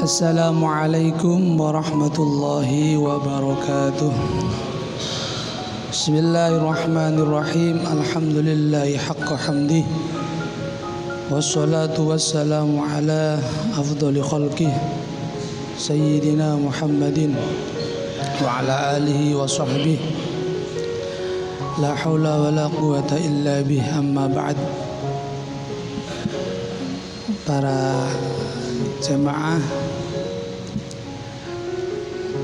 Assalamualaikum warahmatullahi wabarakatuh. Bismillahirrahmanirrahim. Alhamdulillahi haqqa hamdih. Wassalatu wassalamu ala afdali khalqih Sayyidina Muhammadin wa ala alihi wa sahbihi. La hawla wa la quwata illa bih, amma ba'd. Para jemaah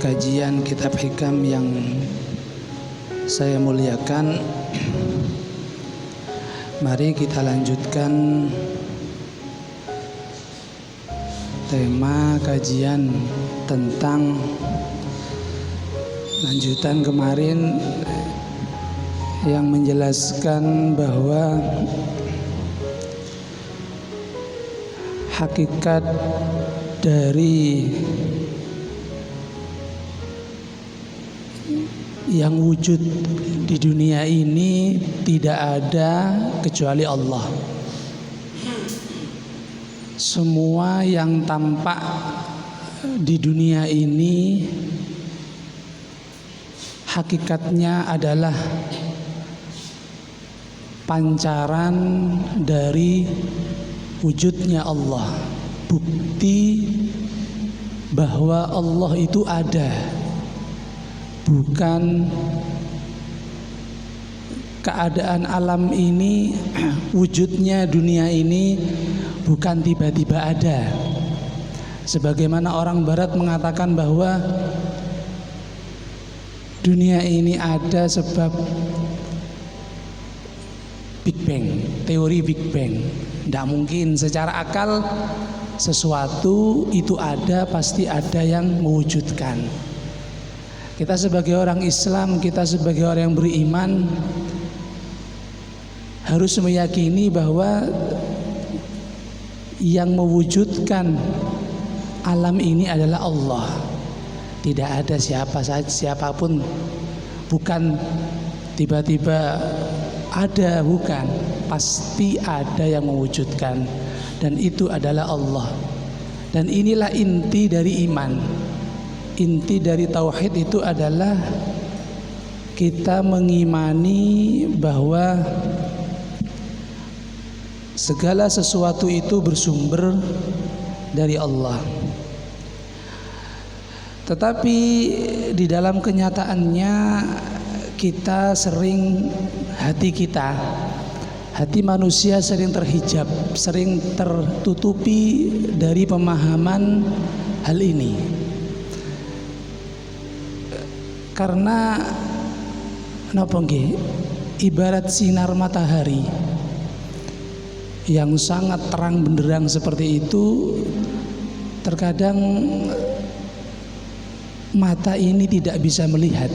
kajian kitab hikam yang saya muliakan, mari kita lanjutkan tema kajian tentang lanjutan kemarin yang menjelaskan bahwa hakikat dari yang wujud di dunia ini tidak ada kecuali Allah. Semua yang tampak di dunia ini hakikatnya adalah pancaran dari wujudnya Allah, bukti bahwa Allah itu ada, bukan keadaan alam ini, wujudnya dunia ini bukan tiba-tiba ada. Sebagaimana orang barat mengatakan bahwa dunia ini ada sebab Big Bang, teori Big Bang. Tidak mungkin, secara akal sesuatu itu ada, pasti ada yang mewujudkan. Kita sebagai orang Islam, kita sebagai orang yang beriman harus meyakini bahwa yang mewujudkan alam ini adalah Allah. Tidak ada siapapun, bukan tiba-tiba ada, bukan, pasti ada yang mewujudkan, dan itu adalah Allah. Dan inilah inti dari iman, inti dari tauhid itu adalah kita mengimani bahwa segala sesuatu itu bersumber dari Allah. Tetapi di dalam kenyataannya kita sering, hati manusia sering terhijab, sering tertutupi dari pemahaman hal ini. Karena napa nggih, ibarat sinar matahari yang sangat terang benderang seperti itu, terkadang mata ini tidak bisa melihat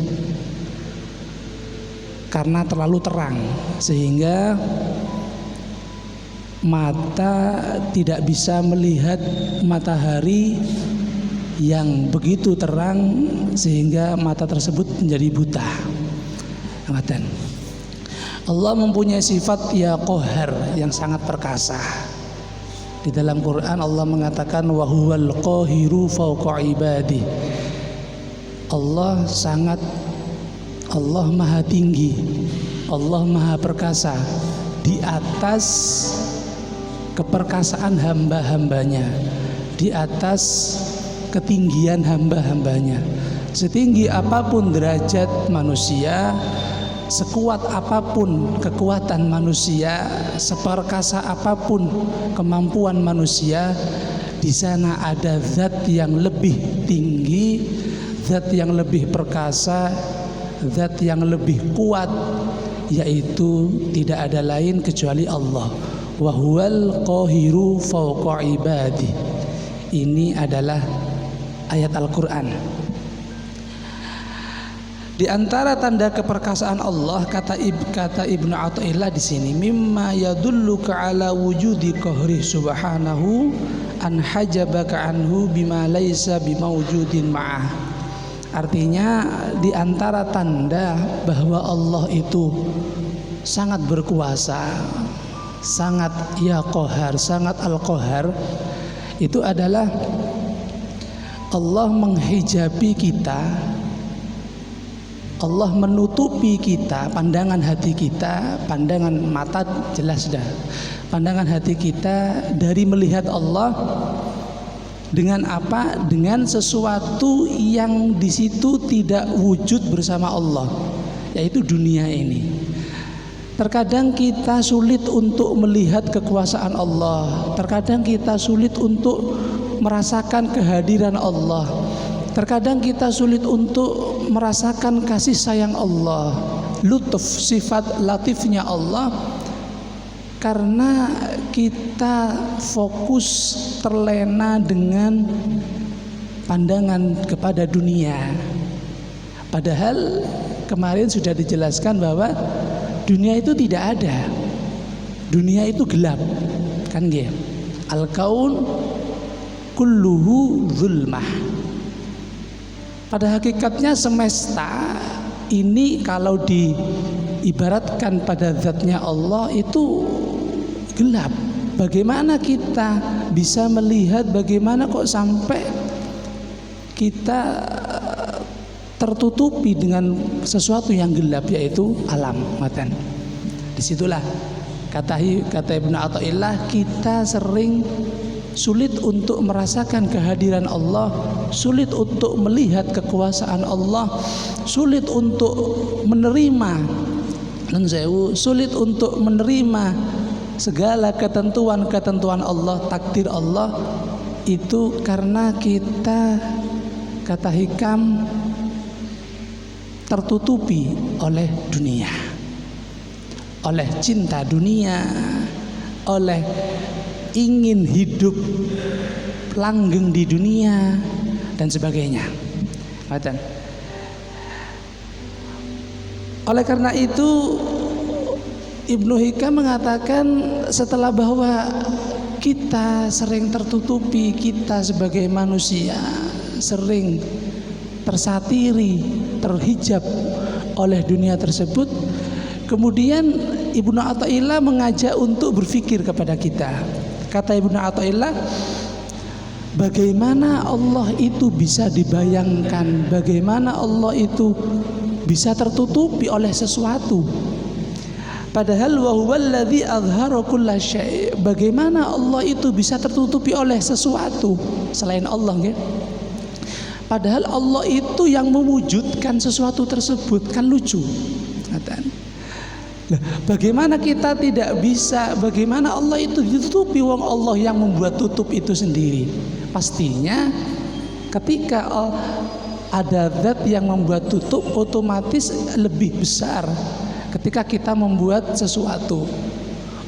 karena terlalu terang, sehingga mata tidak bisa melihat matahari yang begitu terang, sehingga mata tersebut menjadi buta. Allah mempunyai sifat ya Qahhar, yang sangat perkasa. Di dalam Quran Allah mengatakan wa huwal qahiru fawqa ibadi. Allah maha tinggi, Allah maha perkasa di atas keperkasaan hamba-hambanya, di atas ketinggian hamba-hambanya. Setinggi apapun derajat manusia, sekuat apapun kekuatan manusia, seperkasa apapun kemampuan manusia, di sana ada zat yang lebih tinggi, zat yang lebih perkasa, zat yang lebih kuat, yaitu tidak ada lain kecuali Allah. Wa huwal qahiru fawqa ibadi. Ini adalah ayat Al-Quran. Di antara tanda keperkasaan Allah, kata Ibnu Athaillah di sini, mimma yadulluka ala wujudi qahri subhanahu an hajabaka anhu bima laisa bimawjudin ma'ah. Artinya di antara tanda bahwa Allah itu sangat berkuasa, sangat ya Qahhar, sangat Al-Qahhar, itu adalah Allah menghijabi kita, Allah menutupi kita, pandangan hati kita, pandangan mata jelas dah, pandangan hati kita dari melihat Allah dengan apa? Dengan sesuatu yang di situ tidak wujud bersama Allah, yaitu dunia ini. Terkadang kita sulit untuk melihat kekuasaan Allah, terkadang kita sulit untuk merasakan kehadiran Allah, terkadang kita sulit untuk merasakan kasih sayang Allah, lutuf, sifat latifnya Allah, karena kita fokus terlena dengan pandangan kepada dunia. Padahal kemarin sudah dijelaskan bahwa dunia itu tidak ada, dunia itu gelap, kan gitu. Al-kaun kulluhu zulmah. Pada hakikatnya semesta ini kalau diibaratkan pada zatnya Allah itu gelap. Bagaimana kita bisa melihat, bagaimana kok sampai kita tertutupi dengan sesuatu yang gelap, yaitu alam matan. Disitulah kata Ibnu Athaillah, kita sering sulit untuk merasakan kehadiran Allah, sulit untuk melihat kekuasaan Allah, sulit untuk menerima, sulit untuk menerima segala ketentuan-ketentuan Allah, takdir Allah, itu karena kita, kata hikam, tertutupi oleh dunia, oleh cinta dunia, oleh ingin hidup langgeng di dunia dan sebagainya. Oleh karena itu Ibnu Hikam mengatakan, setelah bahwa kita sering tertutupi, kita sebagai manusia sering tersatiri, terhijab oleh dunia tersebut, kemudian Ibnu Athaillah mengajak untuk berpikir kepada kita. Kata Ibnu Athaillah, bagaimana Allah itu bisa dibayangkan, bagaimana Allah itu bisa tertutupi oleh sesuatu, padahal wa huwallazi azhara kulla syai'. Bagaimana Allah itu bisa tertutupi oleh sesuatu selain Allah, ya? Padahal Allah itu yang mewujudkan sesuatu tersebut, kan lucu. Bagaimana kita tidak bisa, bagaimana Allah itu ditutupi, wong Allah yang membuat tutup itu sendiri. Pastinya ketika ada zat yang membuat tutup, otomatis lebih besar. Ketika kita membuat sesuatu,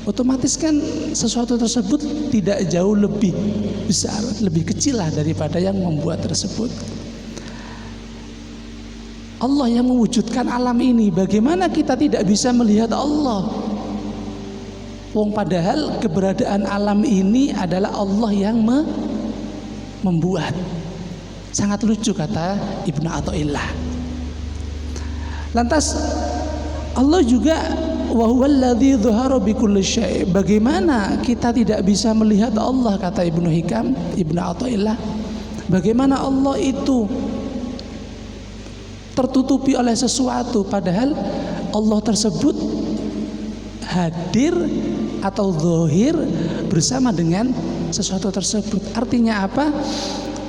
otomatis kan sesuatu tersebut tidak jauh lebih besar, lebih kecil lah daripada yang membuat tersebut. Allah yang mewujudkan alam ini, bagaimana kita tidak bisa melihat Allah? Wong padahal keberadaan alam ini adalah Allah yang membuat. Sangat lucu, kata Ibnu Athaillah. Lantas Allah juga wa huwallazi dzahara bikulli syai'. Bagaimana kita tidak bisa melihat Allah, kata Ibnu Athaillah? Bagaimana Allah itu tertutupi oleh sesuatu, padahal Allah tersebut hadir atau zahir bersama dengan sesuatu tersebut. Artinya apa?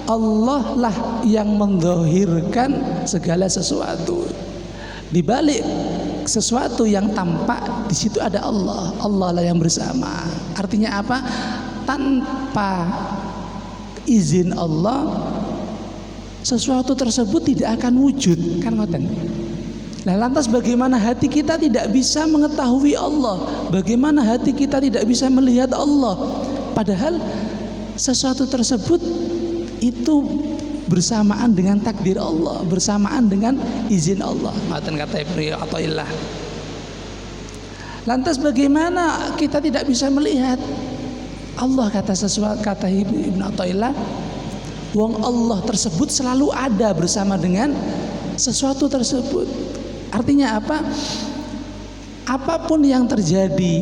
Allah lah yang menzahirkan segala sesuatu. Di balik sesuatu yang tampak, di situ ada Allah. Allah lah yang bersama. Artinya apa? Tanpa izin Allah, sesuatu tersebut tidak akan wujud, kan ngoten. Nah, lantas bagaimana hati kita tidak bisa mengetahui Allah? Bagaimana hati kita tidak bisa melihat Allah? Padahal sesuatu tersebut itu bersamaan dengan takdir Allah, bersamaan dengan izin Allah. Ngoten kata Ibnu Athaillah. Lantas bagaimana kita tidak bisa melihat Allah? Kata Ibnu Athaillah, wong Allah tersebut selalu ada bersama dengan sesuatu tersebut. Artinya apa? Apapun yang terjadi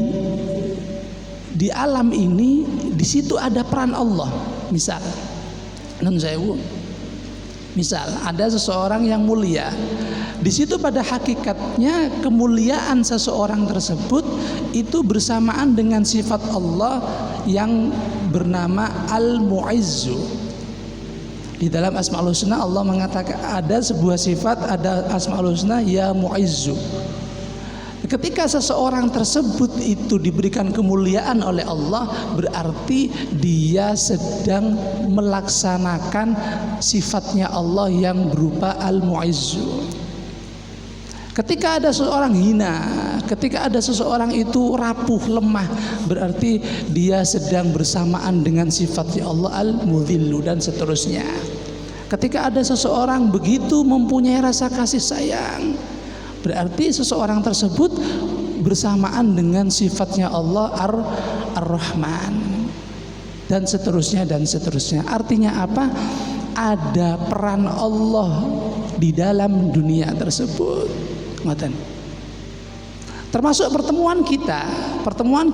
di alam ini, di situ ada peran Allah. Misal, nun sewu, Misal ada seseorang yang mulia, di situ pada hakikatnya kemuliaan seseorang tersebut itu bersamaan dengan sifat Allah yang bernama Al-Mu'izzu. Di dalam Asmaul Husna Allah mengatakan ada sebuah sifat, ada Asmaul Husna ya Mu'izzu. Ketika seseorang tersebut itu diberikan kemuliaan oleh Allah, berarti dia sedang melaksanakan sifatnya Allah yang berupa Al-Mu'izzu. Ketika ada seseorang hina, ketika ada seseorang itu rapuh, lemah, berarti dia sedang bersamaan dengan sifatnya Allah Al-Mudhillu dan seterusnya. Ketika ada seseorang begitu mempunyai rasa kasih sayang, berarti seseorang tersebut bersamaan dengan sifatnya Allah Ar-Rahman dan seterusnya dan seterusnya. Artinya apa? Ada peran Allah di dalam dunia tersebut. Ngoten. Termasuk pertemuan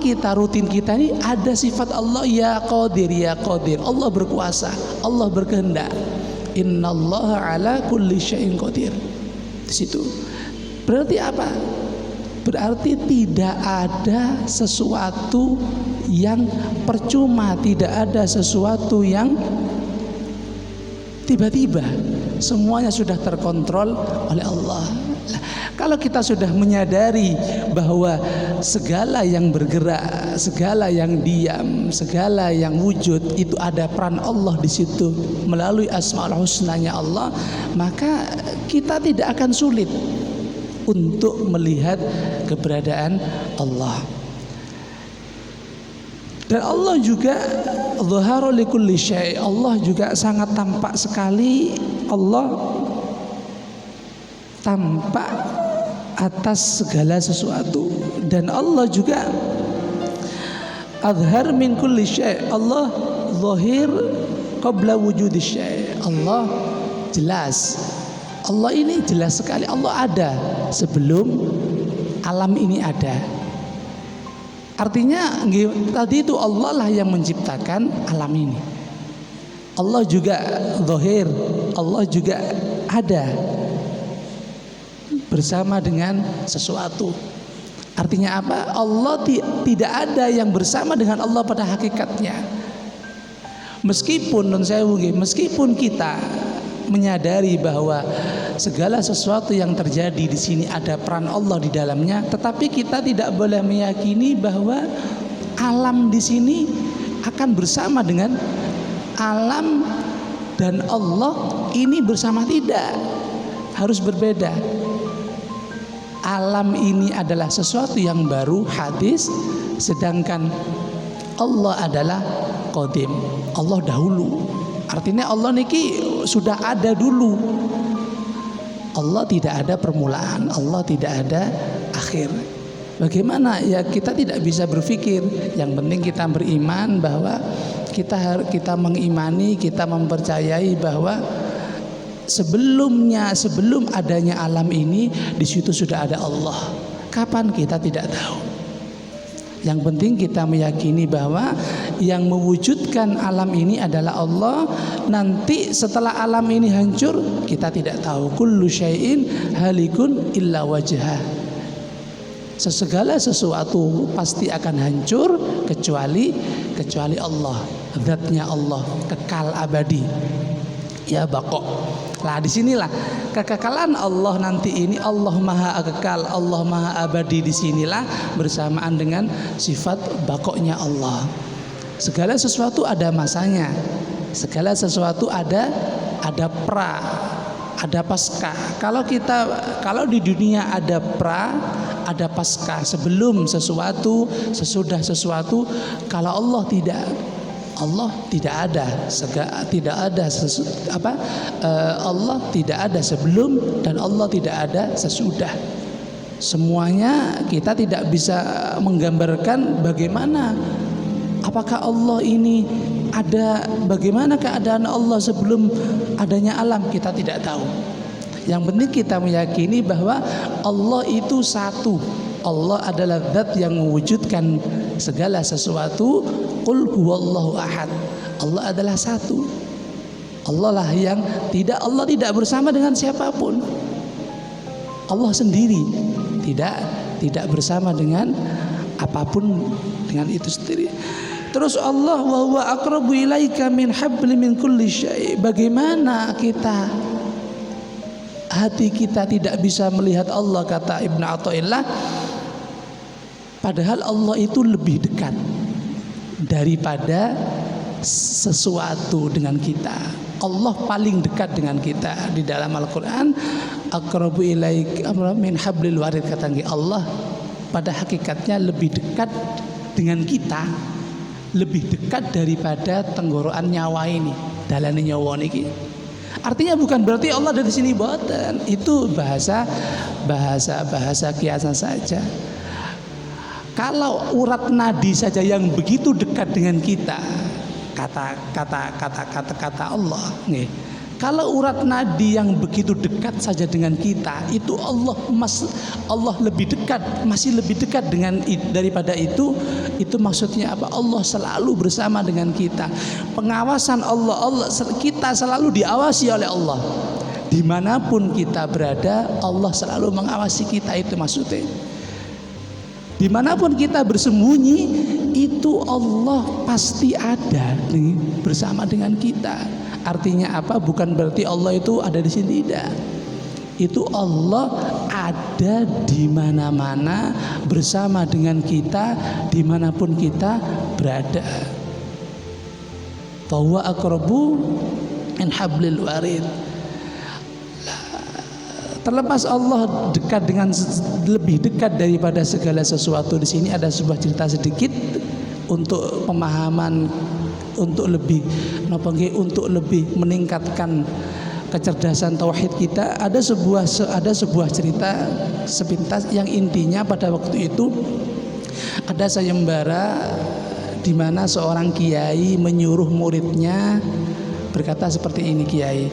kita rutin kita ini ada sifat Allah ya Qadir, ya Qadir. Allah berkuasa, Allah berkehendak. Innallaha ala kulli syai'in qadir. Di situ. Berarti apa? Berarti tidak ada sesuatu yang percuma, tidak ada sesuatu yang tiba-tiba. Semuanya sudah terkontrol oleh Allah. Kalau kita sudah menyadari bahwa segala yang bergerak, segala yang diam, segala yang wujud itu ada peran Allah di situ melalui Asmaul Husnanya Allah, maka kita tidak akan sulit untuk melihat keberadaan Allah. Dan Allah juga Dhahara likulli syai'. Allah juga sangat tampak sekali. Allah tampak atas segala sesuatu. Dan Allah juga Adhar min kulli syai'. Allah zahir qabla wujudi syai'. Allah jelas. Allah ini jelas sekali. Allah ada sebelum alam ini ada. Artinya tadi itu Allah lah yang menciptakan alam ini. Allah juga zahir, Allah juga ada bersama dengan sesuatu. Artinya apa? Allah tidak ada yang bersama dengan Allah pada hakikatnya. Meskipun meskipun kita menyadari bahwa segala sesuatu yang terjadi di sini ada peran Allah di dalamnya, tetapi kita tidak boleh meyakini bahwa alam di sini akan bersama dengan alam dan Allah ini bersama, tidak, harus berbeda. Alam ini adalah sesuatu yang baru, hadis, sedangkan Allah adalah qadim, Allah dahulu. Artinya Allah niki sudah ada dulu. Allah tidak ada permulaan, Allah tidak ada akhir. Bagaimana? Ya kita tidak bisa berpikir. Yang penting kita beriman bahwa kita mengimani, kita mempercayai bahwa sebelum adanya alam ini di situ sudah ada Allah. Kapan kita tidak tahu. Yang penting kita meyakini bahwa yang mewujudkan alam ini adalah Allah. Nanti setelah alam ini hancur, kita tidak tahu. Kullu syai'in halikun illa wajhah. Segala sesuatu pasti akan hancur kecuali Allah. Zatnya Allah kekal abadi. Ya baqo. Nah disinilah kekekalan Allah nanti ini, Allah maha kekal, Allah maha abadi, disinilah bersamaan dengan sifat baqo'nya Allah. Segala sesuatu ada masanya, segala sesuatu ada pra, ada pasca. Kalau di dunia ada pra, ada pasca, sebelum sesuatu, sesudah sesuatu. Kalau Allah tidak. Allah tidak ada, Allah tidak ada sebelum dan Allah tidak ada sesudah. Semuanya kita tidak bisa menggambarkan bagaimana, apakah Allah ini ada, bagaimana keadaan Allah sebelum adanya alam, kita tidak tahu. Yang penting kita meyakini bahwa Allah itu satu. Allah adalah zat yang mewujudkan segala sesuatu. Qul huwallahu ahad. Allah adalah satu. Allah lah yang Allah tidak bersama dengan siapapun. Allah sendiri tidak bersama dengan apapun, dengan itu sendiri. Terus Allah wa huwa aqrabu ilaika min habli min kulli syai'. Bagaimana hati kita tidak bisa melihat Allah, kata Ibnu Athaillah, padahal Allah itu lebih dekat daripada sesuatu dengan kita. Allah paling dekat dengan kita. Di dalam Al-Quran, aqrabu ilaika min hablil warid, kata Allah pada hakikatnya lebih dekat dengan kita, lebih dekat daripada tenggorokan nyawa ini, dalane nyawa niki. Artinya bukan berarti Allah dari sini boten. Itu bahasa kiasan saja. Kalau urat nadi saja yang begitu dekat dengan kita, kata Allah nih. Kalau urat nadi yang begitu dekat saja dengan kita, itu Allah lebih dekat, masih lebih dekat daripada itu maksudnya apa? Allah selalu bersama dengan kita. Pengawasan Allah kita selalu diawasi oleh Allah. Dimanapun kita berada, Allah selalu mengawasi kita, itu maksudnya. Dimanapun kita bersembunyi, itu Allah pasti ada nih, bersama dengan kita. Artinya apa? Bukan berarti Allah itu ada di sini, tidak. Itu Allah ada di mana-mana bersama dengan kita dimanapun kita berada. Fahuwa aqrabu min hablil warid. Terlepas Allah lebih dekat daripada segala sesuatu, di sini ada sebuah cerita sedikit untuk pemahaman, untuk lebih meningkatkan kecerdasan tauhid kita. Ada sebuah cerita sepintas yang intinya pada waktu itu ada sayembara di mana seorang kiai menyuruh muridnya berkata seperti ini, "Kiai,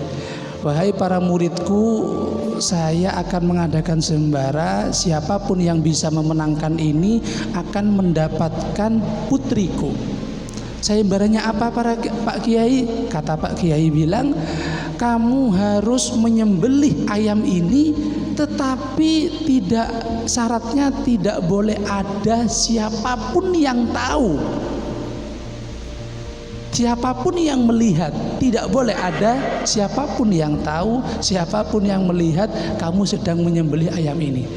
wahai para muridku, saya akan mengadakan sayembara. Siapapun yang bisa memenangkan ini akan mendapatkan putriku." Sayembaranya apa Pak Kiai? Kata Pak Kiai bilang, kamu harus menyembelih ayam ini, tetapi syaratnya tidak boleh ada siapapun yang tahu, siapapun yang melihat. Tidak boleh ada siapapun yang tahu, siapapun yang melihat kamu sedang menyembelih ayam ini.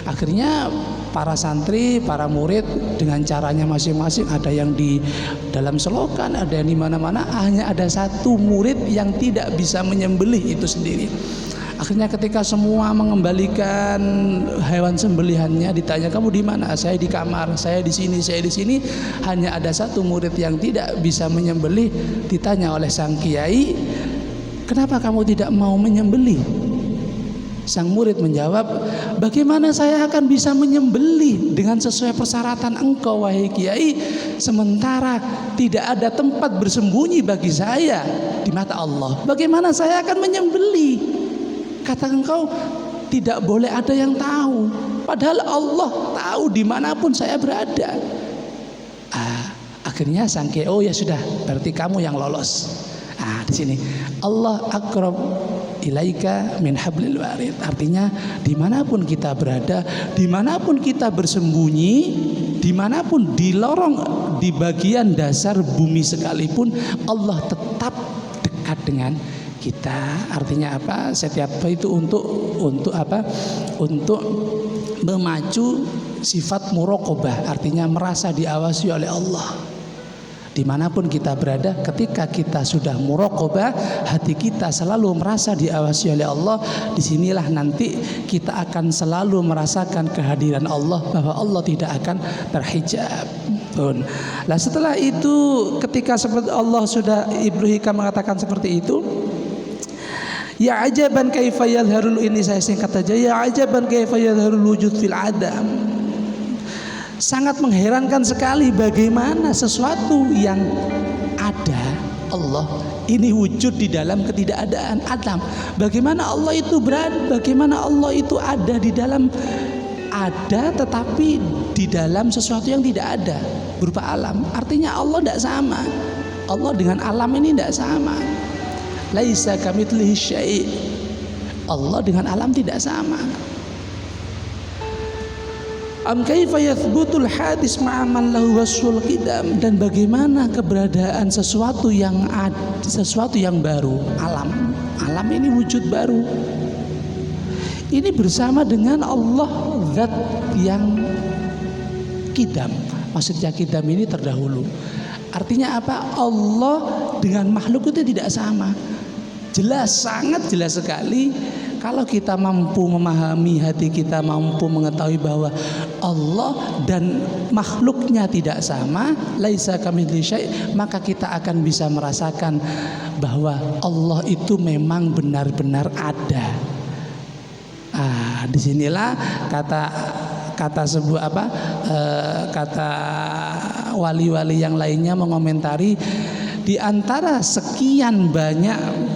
Akhirnya para santri, para murid dengan caranya masing-masing, ada yang di dalam selokan, ada yang di mana-mana. Hanya ada satu murid yang tidak bisa menyembelih itu sendiri. Akhirnya ketika semua mengembalikan hewan sembelihannya, ditanya, kamu di mana? Saya di kamar, saya di sini, saya di sini. Hanya ada satu murid yang tidak bisa menyembelih. Ditanya oleh sang kiai, kenapa kamu tidak mau menyembelih? Sang murid menjawab, bagaimana saya akan bisa menyembelih dengan sesuai persyaratan engkau wahai kiai, sementara tidak ada tempat bersembunyi bagi saya di mata Allah. Bagaimana saya akan menyembelih? Kata engkau tidak boleh ada yang tahu, padahal Allah tahu dimanapun saya berada. Akhirnya sang kiai, oh ya sudah, berarti kamu yang lolos. Di sini Allah aqrab ilaika min hablil warid. Artinya dimanapun kita berada, dimanapun kita bersembunyi, dimanapun di lorong, di bagian dasar bumi sekalipun, Allah tetap dekat dengan kita. Artinya apa? Setiap itu untuk apa? Untuk memacu sifat muraqabah, artinya merasa diawasi oleh Allah. Dimanapun kita berada, ketika kita sudah muraqabah, hati kita selalu merasa diawasi oleh Allah. Disinilah nanti kita akan selalu merasakan kehadiran Allah, bahwa Allah tidak akan terhijab. Nah setelah itu, ketika seperti Allah sudah, Ibnu Hikam mengatakan seperti itu, ya ajaban kaifa yadharul, ini saya singkat saja, ya ajaban kaifa yadharul wujud fil adam. Sangat mengherankan sekali bagaimana sesuatu yang ada, Allah ini wujud di dalam ketidakadaan Adam. Bagaimana Allah itu berada, bagaimana Allah itu ada di dalam, ada tetapi di dalam sesuatu yang tidak ada berupa alam. Artinya Allah tidak sama, Allah dengan alam ini tidak sama. Laisa kamitslihi syai'. Allah dengan alam tidak sama. Am kaifa yathbutul hadis ma'a man lahu wasful qidam, dan bagaimana keberadaan sesuatu yang baru, alam ini wujud baru. Ini bersama dengan Allah zat yang qidam. Maksudnya qidam ini terdahulu. Artinya apa? Allah dengan makhluk itu tidak sama. Jelas, sangat jelas sekali. Kalau kita mampu memahami, hati kita mampu mengetahui bahwa Allah dan makhluknya tidak sama, laisa kamitslihi syai', maka kita akan bisa merasakan bahwa Allah itu memang benar-benar ada. Disinilah kata sebuah kata wali-wali yang lainnya mengomentari, di antara sekian banyak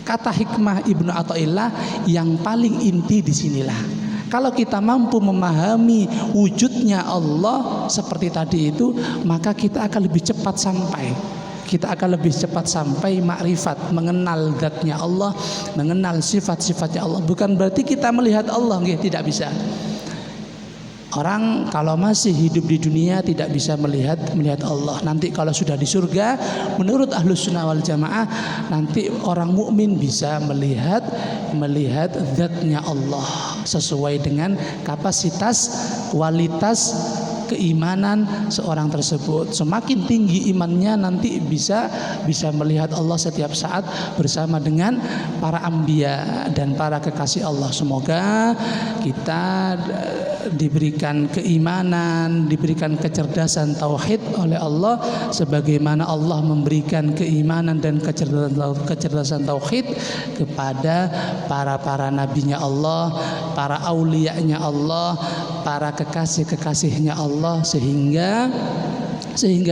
kata hikmah Ibnu Athaillah, yang paling inti disinilah. Kalau kita mampu memahami wujudnya Allah seperti tadi itu, maka kita akan lebih cepat sampai. Kita akan lebih cepat sampai makrifat, mengenal zatnya Allah, mengenal sifat-sifatnya Allah. Bukan berarti kita melihat Allah, tidak bisa. Orang kalau masih hidup di dunia tidak bisa melihat Allah. Nanti kalau sudah di surga, menurut Ahlus Sunnah wal Jamaah, nanti orang mukmin bisa melihat zatnya Allah sesuai dengan kapasitas, kualitas keimanan seorang tersebut. Semakin tinggi imannya, nanti bisa melihat Allah setiap saat bersama dengan para anbiya dan para kekasih Allah. Semoga kita diberikan keimanan, diberikan kecerdasan tauhid oleh Allah, sebagaimana Allah memberikan keimanan dan kecerdasan tauhid kepada para nabinya Allah, para auliyanya Allah, para kekasih-kekasihnya Allah, sehingga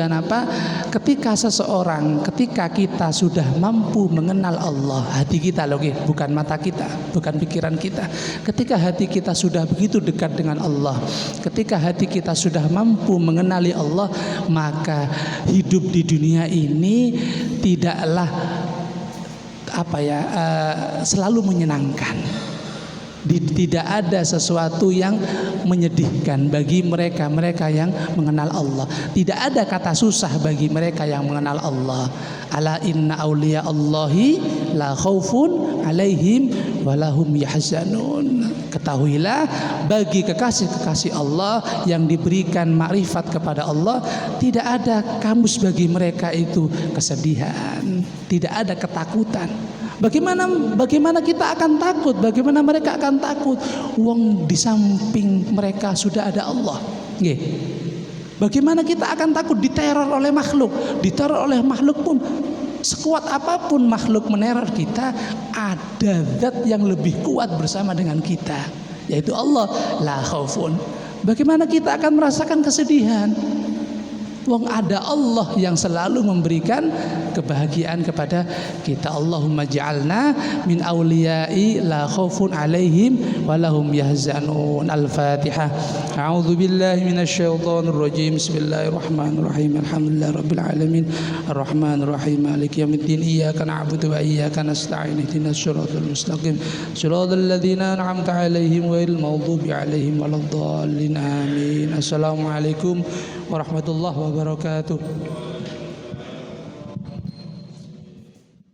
apa? Ketika kita sudah mampu mengenal Allah, hati kita loh, bukan mata kita, bukan pikiran kita. Ketika hati kita sudah begitu dekat dengan Allah, ketika hati kita sudah mampu mengenali Allah, maka hidup di dunia ini tidaklah selalu menyenangkan. Tidak ada sesuatu yang menyedihkan bagi mereka yang mengenal Allah. Tidak ada kata susah bagi mereka yang mengenal Allah. Ala inna auliya Allahi la khaufun alaihim walahum yahzanun. Ketahuilah, bagi kekasih-kekasih Allah yang diberikan makrifat kepada Allah, tidak ada kamus bagi mereka itu kesedihan, tidak ada ketakutan. Bagaimana kita akan takut? Bagaimana mereka akan takut? Wong di samping mereka sudah ada Allah. Bagaimana kita akan takut diteror oleh makhluk? Diteror oleh makhluk pun, sekuat apapun makhluk meneror kita, ada zat yang lebih kuat bersama dengan kita, yaitu Allah. La khaufun. Bagaimana kita akan merasakan kesedihan? Wong ada Allah yang selalu memberikan kebahagiaan kepada kita. Allahumma ja'alna min awliyai la khaufun alaihim walahum yahzanun. Al-Fatihah. A'udzu billahi minasyaitonir rajim. Bismillahirrahmanirrahim. Alhamdulillahi rabbil alamin. Arrahmanir rahim. Maliki yaumiddin. Iyyaka na'budu wa iyyaka nasta'in. Ihdinas siratal mustaqim. Shiratal ladzina an'amta 'alaihim ghairil maghdubi 'alaihim waladdallin. Amin. Assalamualaikum warahmatullahi wabarakatuh.